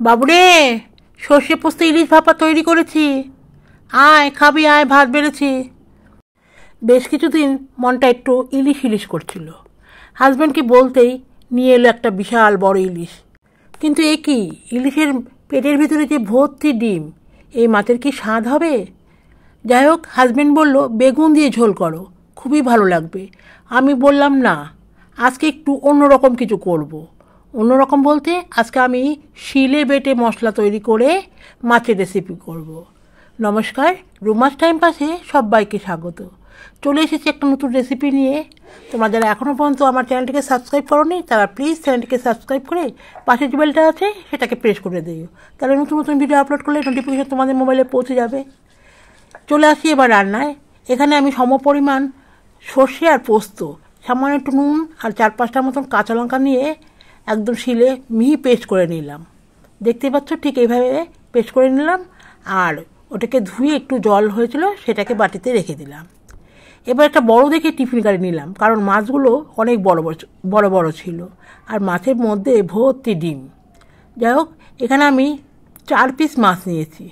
বাবুরে, সর্ষে পোস্ত ইলিশ ভাপা তৈরি করেছি, আয় খাবি আয়, ভাত বেড়েছি। বেশ কিছুদিন মনটা একটু ইলিশ ইলিশ করছিল। হাজব্যান্ডকে বলতেই নিয়ে এলো একটা বিশাল বড় ইলিশ। কিন্তু এ কি, ইলিশের পেটের ভিতরে যে ভর্তি ডিম, এই মাছের কি স্বাদ হবে? যাই হোক, হাজব্যান্ড বলল বেগুন দিয়ে ঝোল করো, খুবই ভালো লাগবে। আমি বললাম না, আজকে একটু অন্যরকম কিছু করব। অন্যরকম বলতে আজকে আমি শিলে বেটে মশলা তৈরি করে মাছের রেসিপি করব। নমস্কার, রুমাস টাইম পাসে সবাইকে স্বাগত। চলে এসেছি একটা নতুন রেসিপি নিয়ে। তোমরা যারা এখনও পর্যন্ত আমার চ্যানেলটিকে সাবস্ক্রাইব করোনি, তারা প্লিজ চ্যানেলটিকে সাবস্ক্রাইব করে পাশে যে বেলটা আছে সেটাকে প্রেস করে দিও, তাহলে নতুন নতুন ভিডিও আপলোড করলে নোটিফিকেশন তোমাদের মোবাইলে পৌঁছে যাবে। চলে আসি এবার রান্নায়। এখানে আমি সমপরিমাণ সর্ষে আর পোস্ত, সামান্য একটু নুন আর 4-5টার মতন কাঁচা লঙ্কা নিয়ে একদম শিলে মিহি পেস্ট করে নিলাম। দেখতে পাচ্ছ ঠিক এইভাবে পেস্ট করে নিলাম। আর ওটাকে ধুয়ে একটু জল হয়েছিল, সেটাকে বাটিতে রেখে দিলাম। এবার একটা বড় দেখে টিফিন কারি নিলাম, কারণ মাছগুলো অনেক বড় বড় ছিল আর মাছের মধ্যে ভর্তি ডিম। যাই হোক, এখানে আমি 4 পিস মাছ নিয়েছি।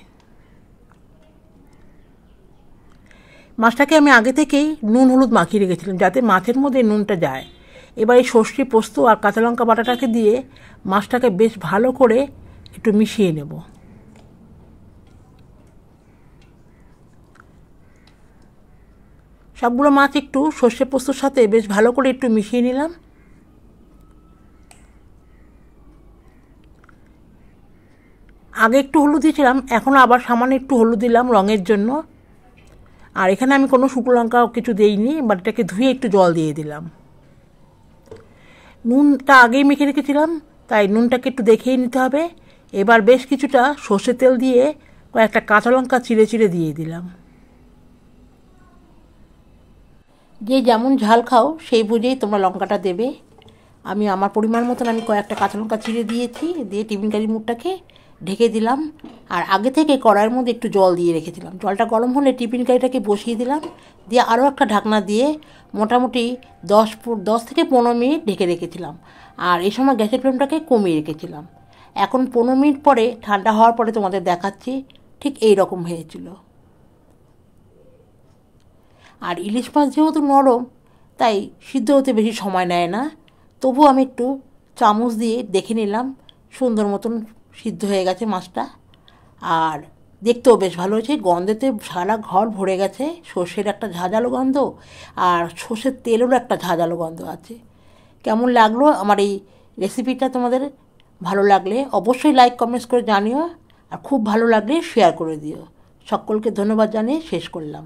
মাছটাকে আমি আগে থেকেই নুন হলুদ মাখিয়ে রেখেছিলাম যাতে মাছের মধ্যে নুনটা যায়। এবার এই সর্ষে পোস্ত আর কাঁচা লঙ্কা বাটাটাকে দিয়ে মাছটাকে বেশ ভালো করে একটু মিশিয়ে নেব। সবগুলো মাছ একটু সর্ষে পোস্তর সাথে বেশ ভালো করে একটু মিশিয়ে নিলাম। আগে একটু হলুদ দিয়েছিলাম, এখন আবার সামান্য একটু হলুদ দিলাম রঙের জন্য। আর এখানে আমি কোনো শুকনো লঙ্কা কিছু দিইনি, বাট এটাকে ধুয়ে একটু জল দিয়ে দিলাম। নুনটা আগেই মেখে রেখেছিলাম, তাই নুনটাকে একটু দেখেই নিতে হবে। এবার বেশ কিছুটা সর্ষের তেল দিয়ে কয়েকটা কাঁচা লঙ্কা চিড়ে চিড়ে দিয়ে দিলাম। যে যেমন ঝাল খাও সেই বুঝেই তোমরা লঙ্কাটা দেবে। আমি আমার পরিমাণ মতন আমি কয়েকটা কাঁচা লঙ্কা চিড়ে দিয়েছি, দিয়ে টিফিন কারি মুখটাকে ঢেকে দিলাম। আর আগে থেকে কড়াইয়ের মধ্যে একটু জল দিয়ে রেখেছিলাম। জলটা গরম হলে টিফিন কারিটাকে বসিয়ে দিলাম, দিয়ে আরও একটা ঢাকনা দিয়ে মোটামুটি 10 থেকে 15 মিনিট ঢেকে রেখেছিলাম। আর এই সময় গ্যাসের ফ্লেমটাকে কমিয়ে রেখেছিলাম। এখন 15 মিনিট পরে, ঠান্ডা হওয়ার পরে তোমাদের দেখাচ্ছি ঠিক এই রকম হয়েছিল। আর ইলিশ মাছ যেহেতু নরম, তাই সিদ্ধ হতে বেশি সময় নেয় না। তবু আমি একটু চামচ দিয়ে দেখে নিলাম সুন্দর মতন সিদ্ধ হয়ে গেছে মাছটা। আর দেখতেও বেশ ভালো হয়েছে, গন্ধেতে সারা ঘর ভরে গেছে। সর্ষের একটা ঝাঁঝালো গন্ধ আর সর্ষের তেলেরও একটা ঝাঁঝালো গন্ধ আছে। কেমন লাগলো আমার এই রেসিপিটা? তোমাদের ভালো লাগলে অবশ্যই লাইক কমেন্টস করে জানিও, আর খুব ভালো লাগলে শেয়ার করে দিও। সকলকে ধন্যবাদ জানিয়ে শেষ করলাম।